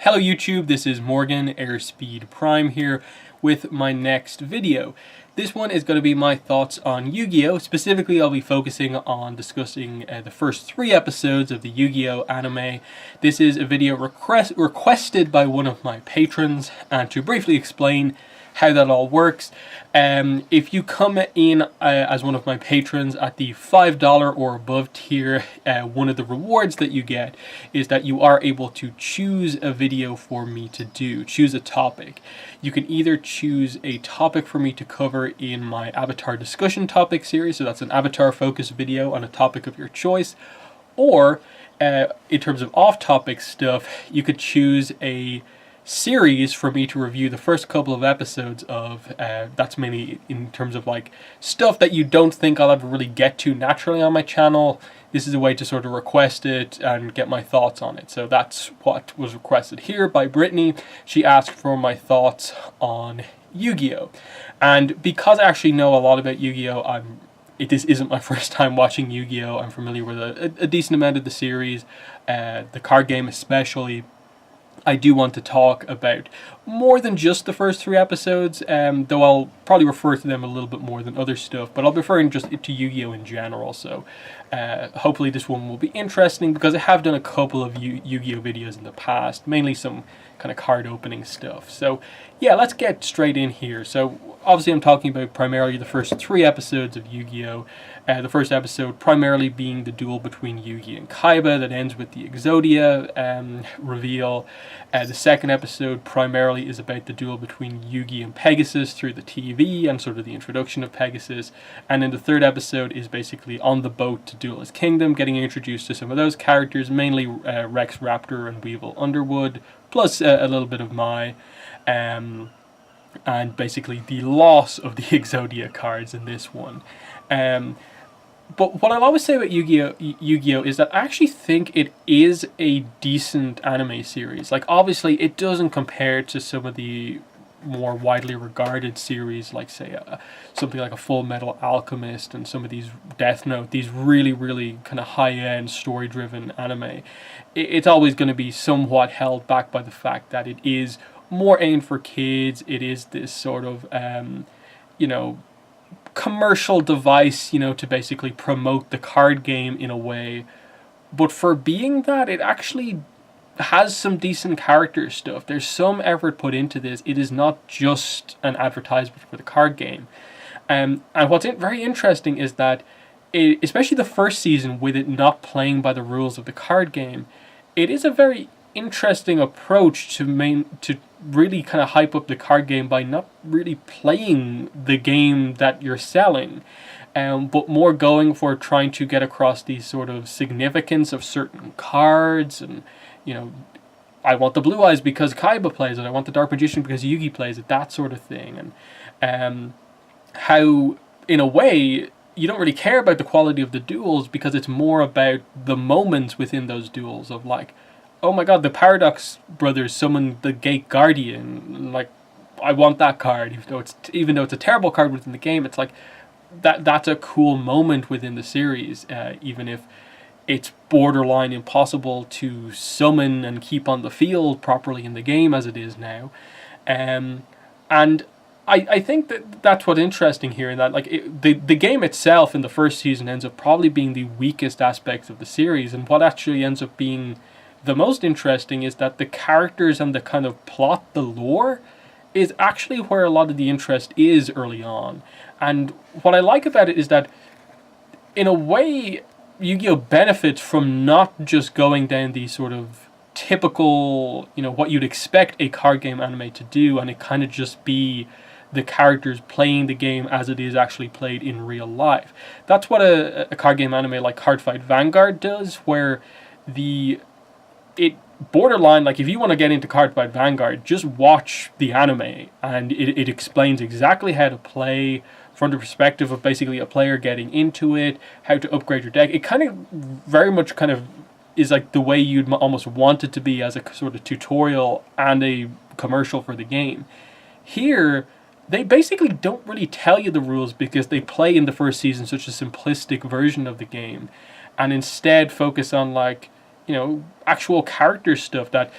Hello YouTube, this is Morgan Airspeed Prime here with my next video. This one is going to be my thoughts on Yu-Gi-Oh! Specifically, I'll be focusing on discussing the first 3 episodes of the Yu-Gi-Oh! Anime. This is a video requested by one of my patrons, and to briefly explain how that all works. If you come in as one of my patrons at the $5 or above tier, one of the rewards that you get is that you are able to choose a video for me to do, choose a topic. You can either choose a topic for me to cover in my Avatar discussion topic series, so that's an Avatar focused video on a topic of your choice, or in terms of off-topic stuff, you could choose a series for me to review the first couple of episodes of. That's mainly in terms of like stuff that you don't think I'll ever really get to naturally on my channel. This is a way to sort of request it and get my thoughts on it. So that's what was requested here by Brittany. She asked for my thoughts on Yu-Gi-Oh! And because I actually know a lot about Yu-Gi-Oh! This isn't my first time watching Yu-Gi-Oh! I'm familiar with a decent amount of the series, the card game especially. I do want to talk about more than just the first 3 episodes, though I'll probably refer to them a little bit more than other stuff, but I'll be referring just to Yu-Gi-Oh! In general, so hopefully this one will be interesting, because I have done a couple of Yu-Gi-Oh! Videos in the past, mainly some kind of card opening stuff. So yeah, let's get straight in here. So obviously I'm talking about primarily the first 3 episodes of Yu-Gi-Oh! The first episode primarily being the duel between Yugi and Kaiba that ends with the Exodia reveal. The second episode primarily is about the duel between Yugi and Pegasus through the TV and sort of the introduction of Pegasus. And then the third episode is basically on the boat to Duelist Kingdom, getting introduced to some of those characters, mainly Rex Raptor and Weevil Underwood, plus a little bit of Mai. And basically the loss of the Exodia cards in this one. But what I'll always say about Yu-Gi-Oh! Is that I actually think it is a decent anime series. Like, obviously, it doesn't compare to some of the more widely regarded series, like, say, something like a Full Metal Alchemist and some of these Death Note, these really, really kind of high-end, story-driven anime. It's always going to be somewhat held back by the fact that it is more aimed for kids. It is this sort of, commercial device, to basically promote the card game in a way. But for being that, it actually has some decent character stuff. There's some effort put into this. It is not just an advertisement for the card game. And what's very interesting is that, especially the first season, with it not playing by the rules of the card game, it is a very interesting approach to really kind of hype up the card game by not really playing the game that you're selling, but more going for trying to get across the sort of significance of certain cards. And I want the Blue Eyes because Kaiba plays it, I want the Dark Magician because Yugi plays it, that sort of thing. And how in a way you don't really care about the quality of the duels, because it's more about the moments within those duels of like, oh my god, the Paradox brothers summoned the Gate Guardian. Like, I want that card, even though it's a terrible card within the game. It's like that's a cool moment within the series, even if it's borderline impossible to summon and keep on the field properly in the game as it is now. And I think that's what's interesting here, in that the game itself in the first season ends up probably being the weakest aspect of the series, and what actually ends up being the most interesting is that the characters and the kind of plot, the lore, is actually where a lot of the interest is early on. And what I like about it is that, in a way, Yu-Gi-Oh! Benefits from not just going down the sort of typical, what you'd expect a card game anime to do, and it kind of just be the characters playing the game as it is actually played in real life. That's what a card game anime like Cardfight Vanguard does, where it borderline, like, if you want to get into Cardfight Vanguard, just watch the anime, and it explains exactly how to play from the perspective of basically a player getting into it, how to upgrade your deck. It kind of very much kind of is like the way you'd almost want it to be, as a sort of tutorial and a commercial for the game. Here, they basically don't really tell you the rules, because they play in the first season such a simplistic version of the game, and instead focus on, like, actual character stuff that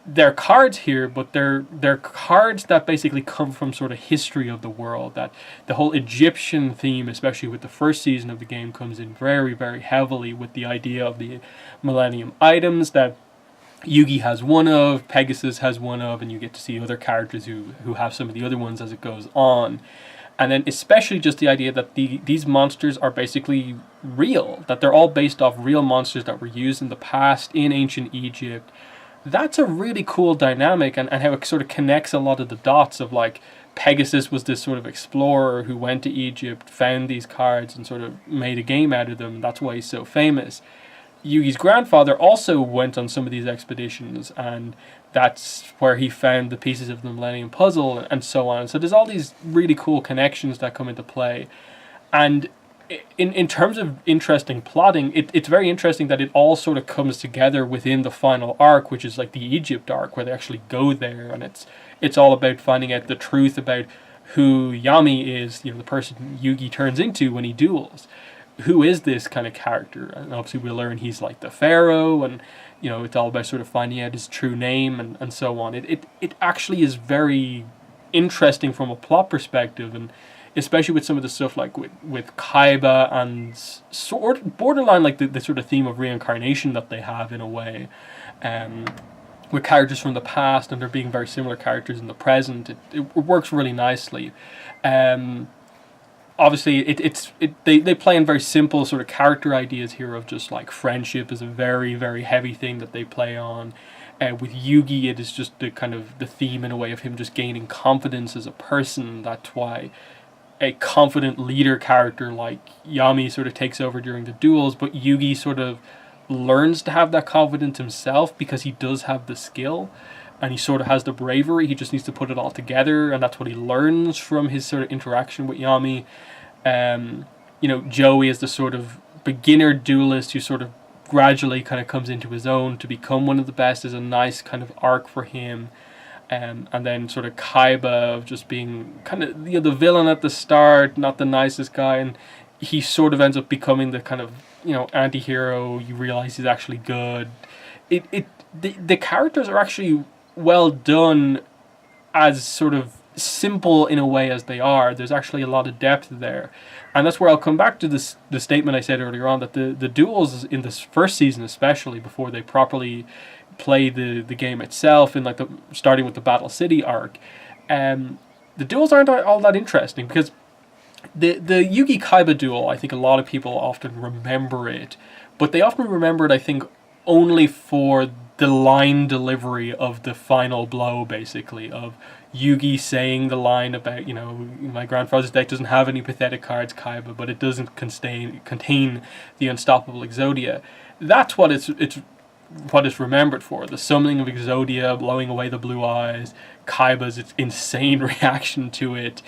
they're cards here, but they're cards that basically come from sort of history of the world. That the whole Egyptian theme, especially with the first season of the game, comes in very, very heavily with the idea of the Millennium items that Yugi has one of, Pegasus has one of, and you get to see other characters who have some of the other ones as it goes on. And then especially just the idea that these monsters are basically real, that they're all based off real monsters that were used in the past in ancient Egypt. That's a really cool dynamic, and how it sort of connects a lot of the dots of like Pegasus was this sort of explorer who went to Egypt, found these cards, and sort of made a game out of them. That's why he's so famous. Yugi's grandfather also went on some of these expeditions, and that's where he found the pieces of the Millennium Puzzle and so on. So there's all these really cool connections that come into play. And in terms of interesting plotting, it's very interesting that it all sort of comes together within the final arc, which is like the Egypt arc, where they actually go there, and it's all about finding out the truth about who Yami is, the person Yugi turns into when he duels. Who is this kind of character? And obviously we'll learn he's like the pharaoh, and it's all about sort of finding out his true name and so on. It actually is very interesting from a plot perspective, and especially with some of the stuff like with Kaiba and sort borderline like the sort of theme of reincarnation that they have in a way, with characters from the past and there being very similar characters in the present. It works really nicely. Obviously, they play in very simple sort of character ideas here of just like friendship is a very, very heavy thing that they play on. With Yugi, it is just the kind of the theme in a way of him just gaining confidence as a person. That's why a confident leader character like Yami sort of takes over during the duels, but Yugi sort of learns to have that confidence himself because he does have the skill. And he sort of has the bravery. He just needs to put it all together, and that's what he learns from his sort of interaction with Yami. Joey is the sort of beginner duelist who sort of gradually kind of comes into his own to become one of the best. Is a nice kind of arc for him. And then sort of Kaiba of just being kind of the villain at the start, not the nicest guy, and he sort of ends up becoming the kind of anti-hero. You realize he's actually good. The characters are actually well done, as sort of simple in a way as they are. There's actually a lot of depth there, and that's where I'll come back to the statement I said earlier on, that the duels in this first season, especially before they properly play the game itself, in like starting with the Battle City arc, the duels aren't all that interesting, because the Yugi Kaiba duel, I think a lot of people often remember it, but they often remember it, I think, only for the line delivery of the final blow, basically, of Yugi saying the line about, my grandfather's deck doesn't have any pathetic cards, Kaiba, but it doesn't contain the unstoppable Exodia. That's what it's remembered for. The summoning of Exodia, blowing away the blue eyes, Kaiba's insane reaction to it.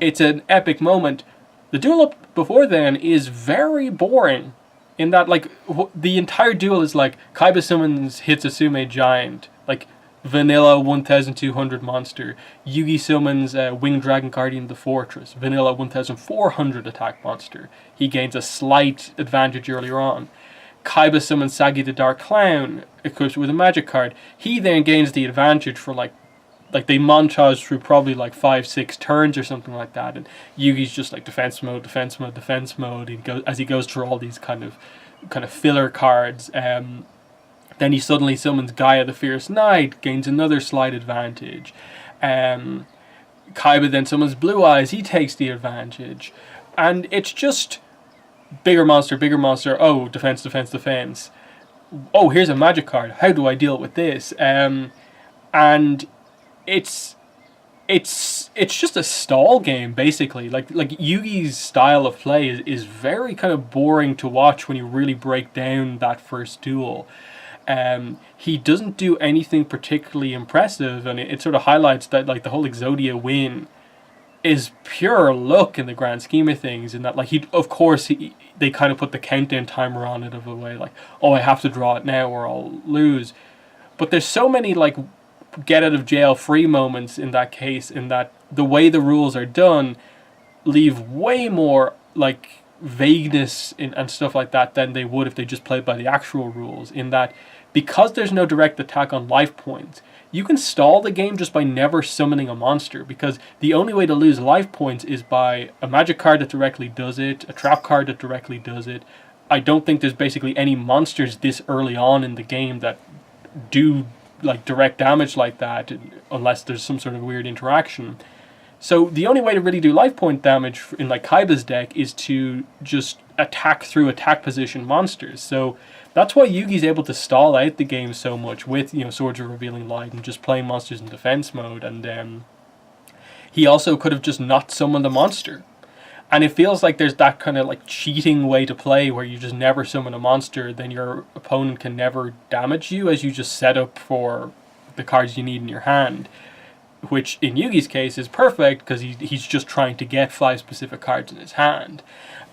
It's an epic moment. The duel up before then is very boring, in that, like, the entire duel is like Kaiba summons Hitsusume Giant, like vanilla 1200 monster. Yugi summons Winged Dragon Guardian of the Fortress, vanilla 1400 attack monster. He gains a slight advantage earlier on. Kaiba summons Sagi the Dark Clown, equipped with a magic card. He then gains the advantage for like they montage through probably like 5-6 turns or something like that, and Yugi's just like defense mode. He goes through all these kind of filler cards. Then he suddenly summons Gaia the Fierce Knight, gains another slight advantage. Kaiba then summons Blue Eyes, he takes the advantage, and it's just bigger monster. Oh, defense. Oh, here's a magic card. How do I deal with this? And it's just a stall game, basically. Like Yugi's style of play is very kind of boring to watch when you really break down that first duel. He doesn't do anything particularly impressive, and it sort of highlights that like the whole Exodia win is pure luck in the grand scheme of things, in that like they kind of put the countdown timer on it of a way like, oh, I have to draw it now or I'll lose. But there's so many like get out of jail free moments in that case, in that the way the rules are done leave way more like vagueness and stuff like that than they would if they just played by the actual rules, in that because there's no direct attack on life points, you can stall the game just by never summoning a monster, because the only way to lose life points is by a magic card that directly does it, a trap card that directly does it. I don't think there's basically any monsters this early on in the game that do like direct damage like that, unless there's some sort of weird interaction. So the only way to really do life point damage in like Kaiba's deck is to just attack through attack position monsters. So that's why Yugi's able to stall out the game so much with, you know, Swords of Revealing Light and just playing monsters in defense mode. And he also could have just not summoned a monster. And it feels like there's that kind of like cheating way to play where you just never summon a monster, then your opponent can never damage you as you just set up for the cards you need in your hand. Which in Yugi's case is perfect because he's just trying to get 5 specific cards in his hand.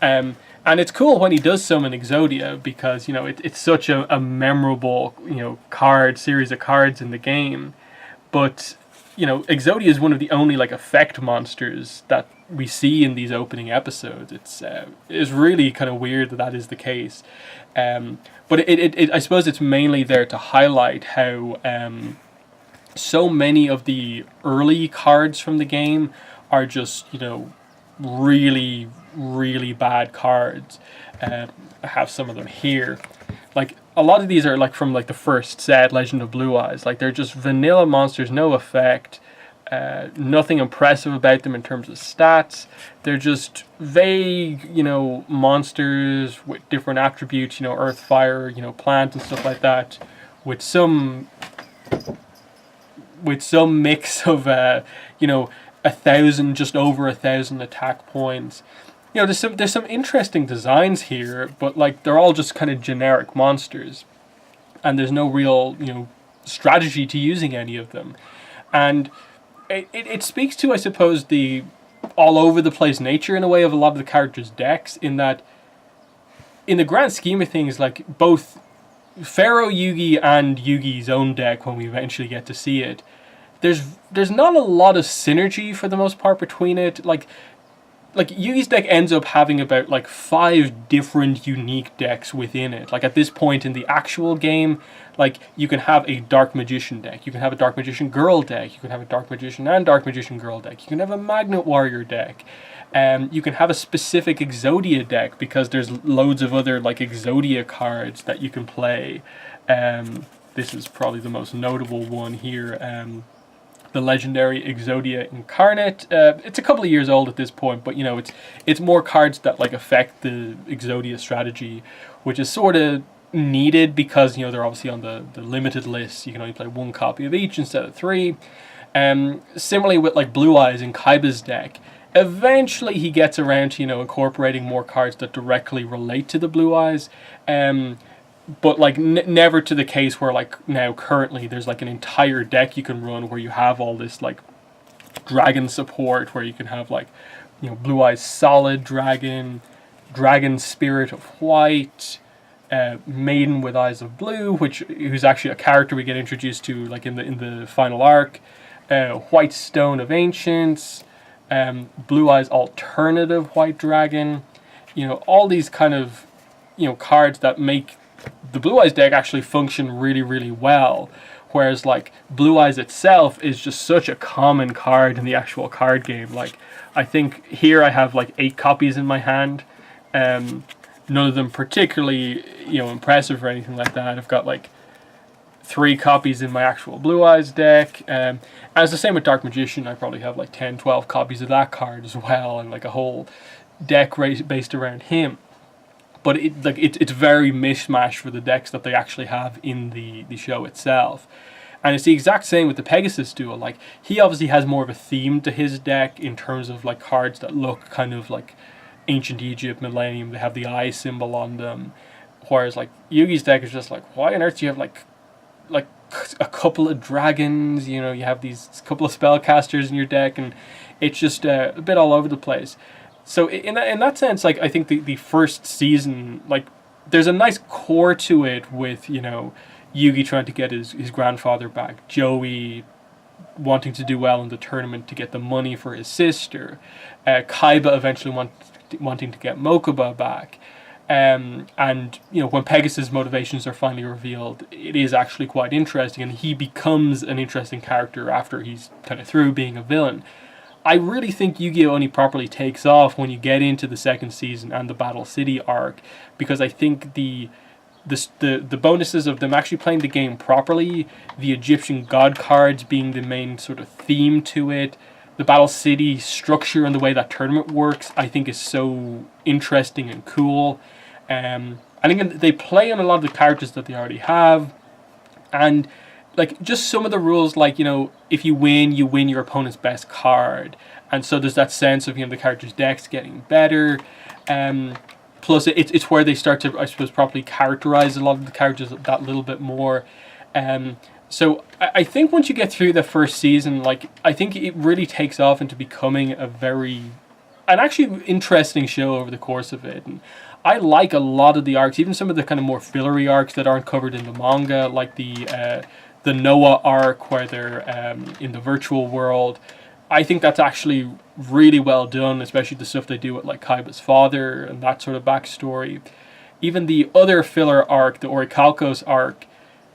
And it's cool when he does summon Exodia because, you know, it's such a memorable, you know, series of cards in the game. But, you know, Exodia is one of the only like effect monsters that we see in these opening episodes. It's really kind of weird that is the case. But I suppose it's mainly there to highlight how so many of the early cards from the game are just, you know, really, really bad cards. I have some of them here. Like, a lot of these are like from like the first set, Legend of Blue Eyes. Like, they're just vanilla monsters, no effect. Nothing impressive about them in terms of stats. They're just vague, you know, monsters with different attributes, you know, earth, fire, you know, plant and stuff like that, with some mix of, you know, 1,000, just over 1,000 attack points. You know, there's some interesting designs here, but like they're all just kind of generic monsters, and there's no real, you know, strategy to using any of them, and it speaks to, I suppose, the all over the place nature in a way of a lot of the characters' decks, in that in the grand scheme of things, like both Pharaoh Yugi and Yugi's own deck, when we eventually get to see it, there's not a lot of synergy for the most part between it. Like Yugi's deck ends up having about like 5 different unique decks within it. Like at this point in the actual game, like you can have a Dark Magician deck, you can have a Dark Magician Girl deck, you can have a Dark Magician and Dark Magician Girl deck, you can have a Magnet Warrior deck, you can have a specific Exodia deck because there's loads of other like Exodia cards that you can play. This is probably the most notable one here. The legendary Exodia Incarnate. It's a couple of years old at this point, but you know, it's more cards that like affect the Exodia strategy, which is sort of needed because, you know, they're obviously on the limited list. You can only play 1 copy of each instead of 3. Similarly with like Blue Eyes in Kaiba's deck, eventually he gets around to, you know, incorporating more cards that directly relate to the Blue Eyes. But like never to the case where like now currently there's like an entire deck you can run where you have all this like dragon support, where you can have like, you know, Blue Eyes Solid Dragon, Dragon Spirit of White, Maiden with Eyes of Blue, who's actually a character we get introduced to like in the final arc, White Stone of Ancients, Blue Eyes Alternative White Dragon. You know, all these kind of, you know, cards that make the Blue Eyes deck actually function really, really well, whereas like Blue Eyes itself is just such a common card in the actual card game. Like, I think here I have like 8 copies in my hand, none of them particularly, you know, impressive or anything like that. I've got like 3 copies in my actual Blue Eyes deck, and it's the same with Dark Magician. I probably have like 10-12 copies of that card as well, and like a whole deck based around him. But it's very mishmash for the decks that they actually have in the show itself. And it's the exact same with the Pegasus duel. Like, he obviously has more of a theme to his deck in terms of like cards that look kind of like Ancient Egypt, Millennium. They have the eye symbol on them. Whereas like Yugi's deck is just like, why on earth do you have like a couple of dragons? You know, you have these couple of spellcasters in your deck, and it's just a bit all over the place. So in that sense, like, I think the first season, like, there's a nice core to it with, you know, Yugi trying to get his grandfather back, Joey wanting to do well in the tournament to get the money for his sister, Kaiba eventually wanting to get Mokuba back. And when Pegasus' motivations are finally revealed, it is actually quite interesting, and he becomes an interesting character after he's kind of through being a villain. I really think Yu-Gi-Oh! Only properly takes off when you get into the second season and the Battle City arc, because I think the bonuses of them actually playing the game properly, the Egyptian god cards being the main sort of theme to it, the Battle City structure and the way that tournament works, I think is so interesting and cool. And again, they play on a lot of the characters that they already have, and like just some of the rules, like if you win your opponent's best card, and so there's that sense of the character's decks getting better. Plus, it's where they start to, I suppose, properly characterize a lot of the characters that little bit more. So I think once you get through the first season, I think it really takes off into becoming an actually interesting show over the course of it. And I like a lot of the arcs, even some of the kind of more fillery arcs that aren't covered in the manga, like the Noah arc where they're in the virtual world. I think that's actually really well done, especially the stuff they do with like Kaiba's father and that sort of backstory. Even the other filler arc, the Orichalcos arc,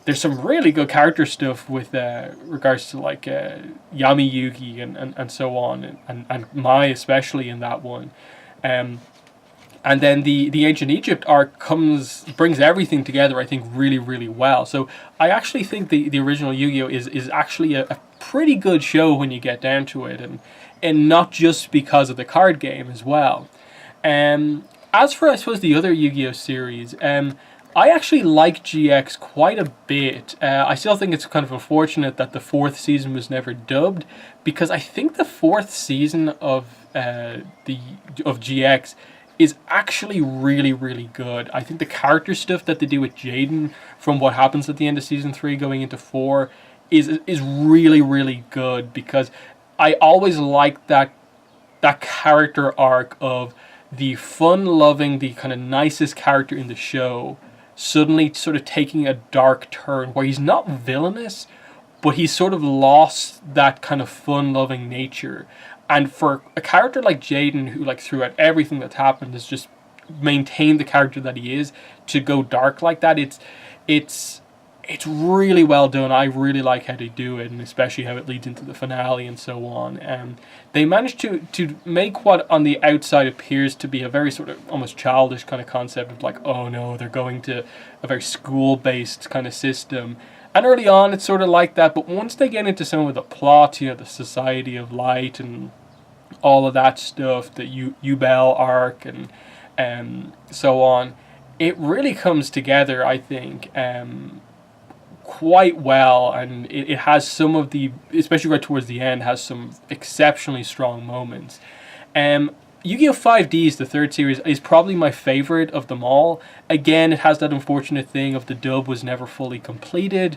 there's some really good character stuff with regards to like Yami Yugi and so on, and Mai especially in that one. And then the Ancient Egypt arc brings everything together, I think, really, really well. So I actually think the original Yu-Gi-Oh! is actually a pretty good show when you get down to it, and not just because of the card game as well. As for, I suppose, the other Yu-Gi-Oh! Series, I actually like GX quite a bit. I still think it's kind of unfortunate that the fourth season was never dubbed, because I think the fourth season of GX is actually really, really good. I think the character stuff that they do with Jaden from what happens at the end of season 3 going into 4 is really, really good, because I always like that character arc of the fun-loving, the kind of nicest character in the show suddenly sort of taking a dark turn where he's not villainous, but he's sort of lost that kind of fun-loving nature. And for a character like Jaden, who like throughout everything that's happened has just maintained the character that he is, to go dark like that, it's really well done. I really like how they do it, and especially how it leads into the finale and so on. They managed to make what on the outside appears to be a very sort of almost childish kind of concept of like, oh no, they're going to a very school-based kind of system. And early on, it's sort of like that, but once they get into some of the plot, the Society of Light and all of that stuff, the Yubel arc and so on, it really comes together, I think, quite well, and it has some of the, especially right towards the end, has some exceptionally strong moments. Yu-Gi-Oh! 5Ds, the third series, is probably my favorite of them all. Again, it has that unfortunate thing of the dub was never fully completed,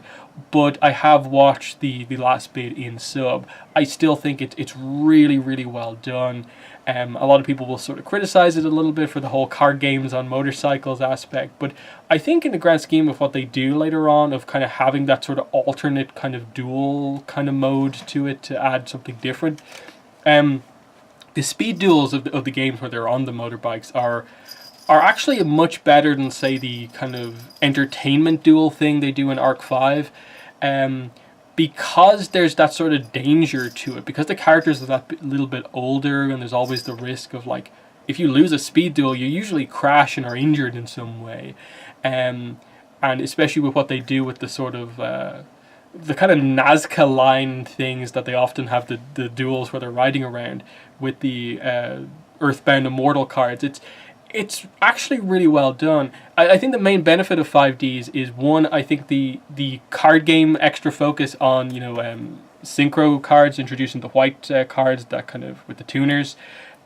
but I have watched the last bit in sub. I still think it's really, really well done. A lot of people will sort of criticize it a little bit for the whole card games on motorcycles aspect, but I think in the grand scheme of what they do later on, of kind of having that sort of alternate kind of duel kind of mode to it to add something different, the speed duels of the games where they're on the motorbikes are actually much better than, say, the kind of entertainment duel thing they do in Arc 5. Because there's that sort of danger to it, because the characters are that little bit older, and there's always the risk of, like, if you lose a speed duel, you usually crash and are injured in some way. And especially with what they do with the sort of the kind of Nazca line things that they often have the duels where they're riding around with the Earthbound Immortal cards. It's actually really well done. I think the main benefit of 5Ds is, one, I think the card game extra focus on synchro cards, introducing the white cards that kind of with the tuners,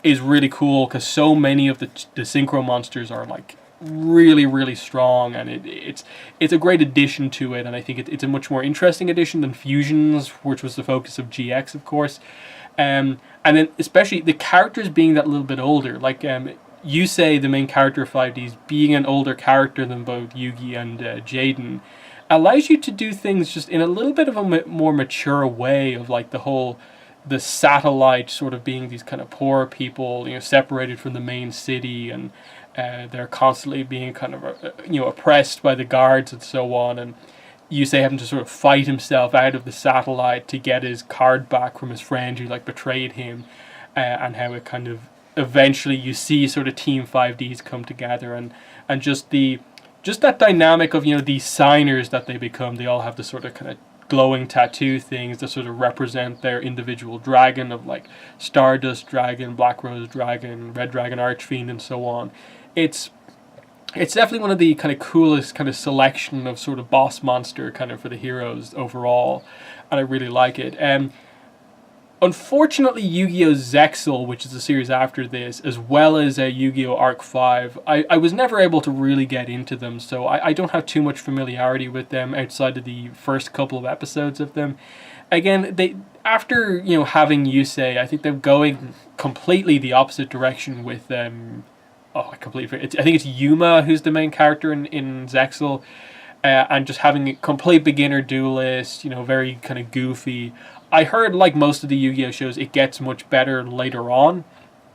is really cool, because so many of the synchro monsters are like really, really strong, and it's a great addition to it, and I think it's a much more interesting addition than Fusions, which was the focus of GX, of course. And then especially the characters being that little bit older, like you say the main character of 5Ds being an older character than both Yugi and Jaden, allows you to do things just in a little bit of a more mature way, of like the satellite sort of being these kind of poor people, separated from the main city, and they're constantly being kind of oppressed by the guards and so on, and Yusei having to sort of fight himself out of the satellite to get his card back from his friend who like betrayed him, and how it kind of eventually you see sort of Team 5Ds come together, and just that dynamic of these signers that they become. They all have the sort of kind of glowing tattoo things that sort of represent their individual dragon of like Stardust Dragon, Black Rose Dragon, Red Dragon Archfiend, and so on. It's definitely one of the kind of coolest kind of selection of sort of boss monster kind of for the heroes overall, and I really like it. Unfortunately, Yu-Gi-Oh! Zexal, which is the series after this, as well as Yu-Gi-Oh! Arc 5, I was never able to really get into them, so I don't have too much familiarity with them outside of the first couple of episodes of them. Again, they after having Yusei, I think they're going completely the opposite direction with I think it's Yuma who's the main character in Zexal, and just having a complete beginner duelist, very kind of goofy. I heard, like most of the Yu-Gi-Oh! Shows, it gets much better later on,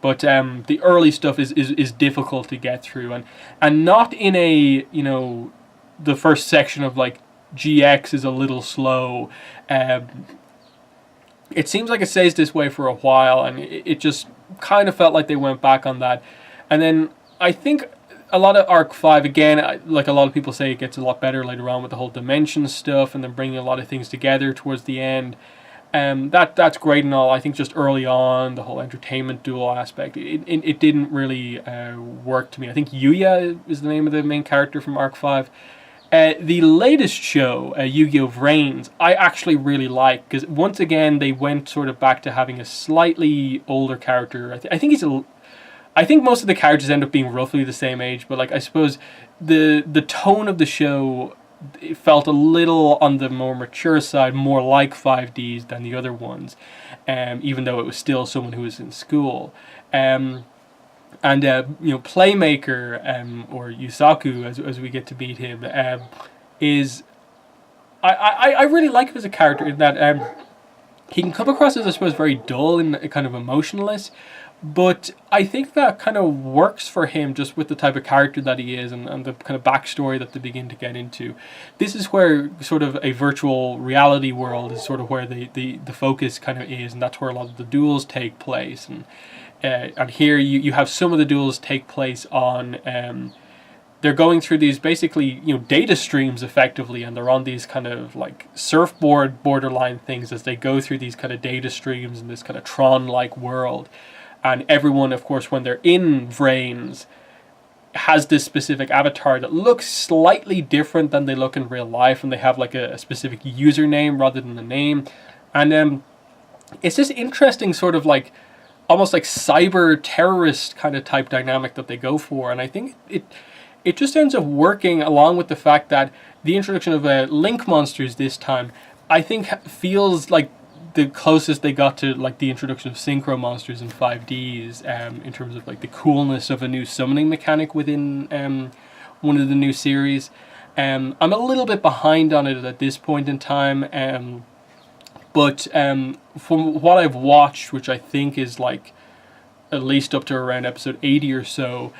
but the early stuff is difficult to get through, and not in a, the first section of like GX is a little slow. It seems like it stays this way for a while, and it just kind of felt like they went back on that. And then I think a lot of Arc 5, again, like a lot of people say, it gets a lot better later on with the whole dimension stuff, and then bringing a lot of things together towards the end. That's great and all. I think just early on, the whole entertainment duel aspect, it didn't really work to me. I think Yuya is the name of the main character from Arc 5. The latest show, Yu-Gi-Oh! Vrains, I actually really like, because once again, they went sort of back to having a slightly older character. I think most of the characters end up being roughly the same age, but like I suppose the tone of the show, it felt a little on the more mature side, more like 5Ds than the other ones, even though it was still someone who was in school. And Playmaker, or Yusaku, as we get to meet him, is I really like him as a character in that he can come across as, I suppose, very dull and kind of emotionless, but I think that kind of works for him just with the type of character that he is, and the kind of backstory that they begin to get into. This is where sort of a virtual reality world is sort of where the focus kind of is, and that's where a lot of the duels take place. And here you have some of the duels take place on... they're going through these basically data streams effectively, and they're on these kind of like surfboard borderline things as they go through these kind of data streams in this kind of Tron-like world. And everyone, of course, when they're in Vrains, has this specific avatar that looks slightly different than they look in real life, and they have like a specific username rather than a name. And it's this interesting sort of like almost like cyber terrorist kind of type dynamic that they go for, and I think it just ends up working, along with the fact that the introduction of Link monsters this time, I think, feels like the closest they got to like the introduction of synchro monsters in 5Ds, in terms of like the coolness of a new summoning mechanic within one of the new series. I'm a little bit behind on it at this point in time, but from what I've watched, which I think is like at least up to around episode 80 or so,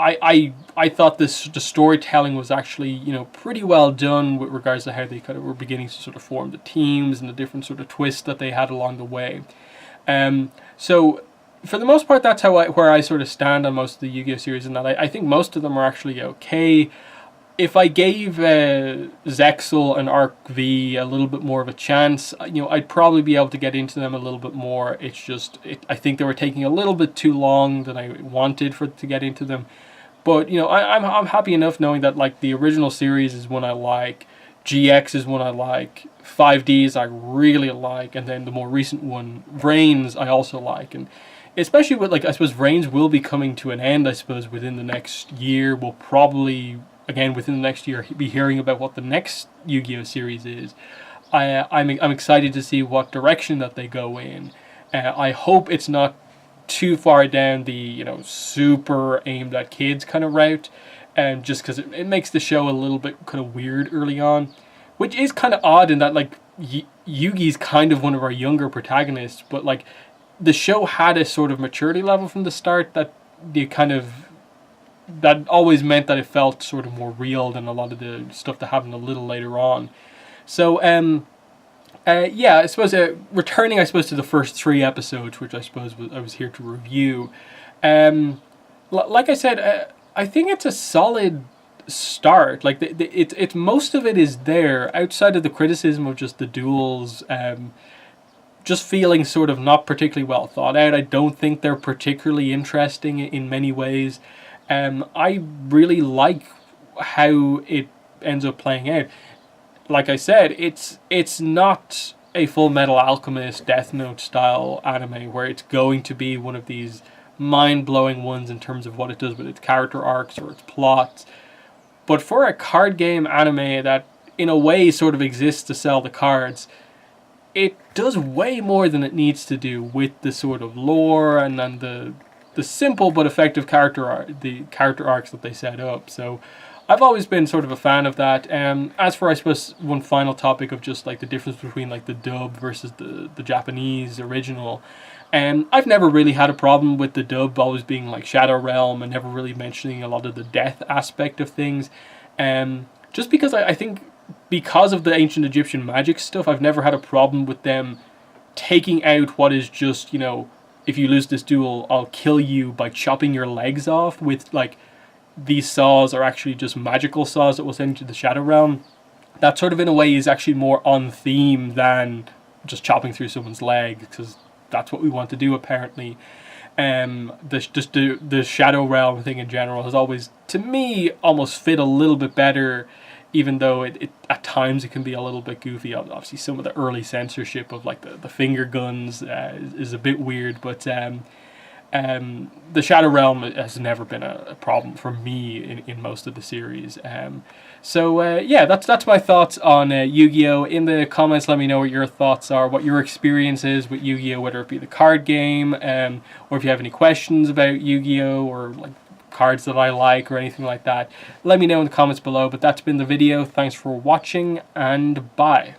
I thought the storytelling was actually pretty well done with regards to how they kind of were beginning to sort of form the teams and the different sort of twists that they had along the way. So for the most part, that's where I sort of stand on most of the Yu-Gi-Oh! Series, and that I think most of them are actually okay. If I gave Zexal and Arc V a little bit more of a chance, I'd probably be able to get into them a little bit more. It's just I think they were taking a little bit too long than I wanted to get into them. But I'm happy enough knowing that like the original series is one I like, GX is one I like, 5Ds I really like, and then the more recent one, Vrains, I also like. And especially with like, I suppose Vrains will be coming to an end, I suppose, within the next year. We'll probably, again, within the next year, be hearing about what the next Yu-Gi-Oh! Series is. I'm excited to see what direction that they go in. I hope it's not too far down the super aimed at kids kind of route, and just because it makes the show a little bit kind of weird early on, which is kind of odd in that like Yugi's kind of one of our younger protagonists, but like the show had a sort of maturity level from the start that you kind of that always meant that it felt sort of more real than a lot of the stuff that happened a little later on. So yeah, I suppose returning, I suppose, to the first 3 episodes, which I suppose I was here to review. Like I said, I think it's a solid start. Like it's most of it is there outside of the criticism of just the duels. Just feeling sort of not particularly well thought out. I don't think they're particularly interesting in many ways. I really like how it ends up playing out. Like I said, it's not a Full Metal Alchemist Death Note style anime where it's going to be one of these mind-blowing ones in terms of what it does with its character arcs or its plots. But for a card game anime that in a way sort of exists to sell the cards, it does way more than it needs to do with the sort of lore and then the simple but effective character arcs that they set up. So I've always been sort of a fan of that. As for, I suppose, one final topic of just like the difference between like the dub versus the Japanese original, I've never really had a problem with the dub always being like Shadow Realm and never really mentioning a lot of the death aspect of things. Just because I think because of the ancient Egyptian magic stuff, I've never had a problem with them taking out what is just, you know, if you lose this duel, I'll kill you by chopping your legs off with, like, these saws are actually just magical saws that will send you to the Shadow Realm. That sort of, in a way, is actually more on theme than just chopping through someone's leg, because that's what we want to do, apparently. The Shadow Realm thing in general has always, to me, almost fit a little bit better, even though it at times it can be a little bit goofy. Obviously, some of the early censorship of like the finger guns is a bit weird, but the Shadow Realm has never been a problem for me in most of the series. Yeah, that's my thoughts on Yu-Gi-Oh! In the comments, let me know what your thoughts are, what your experience is with Yu-Gi-Oh! Whether it be the card game, or if you have any questions about Yu-Gi-Oh! Or like cards that I like or anything like that, let me know in the comments below. But that's been the video. Thanks for watching, and bye.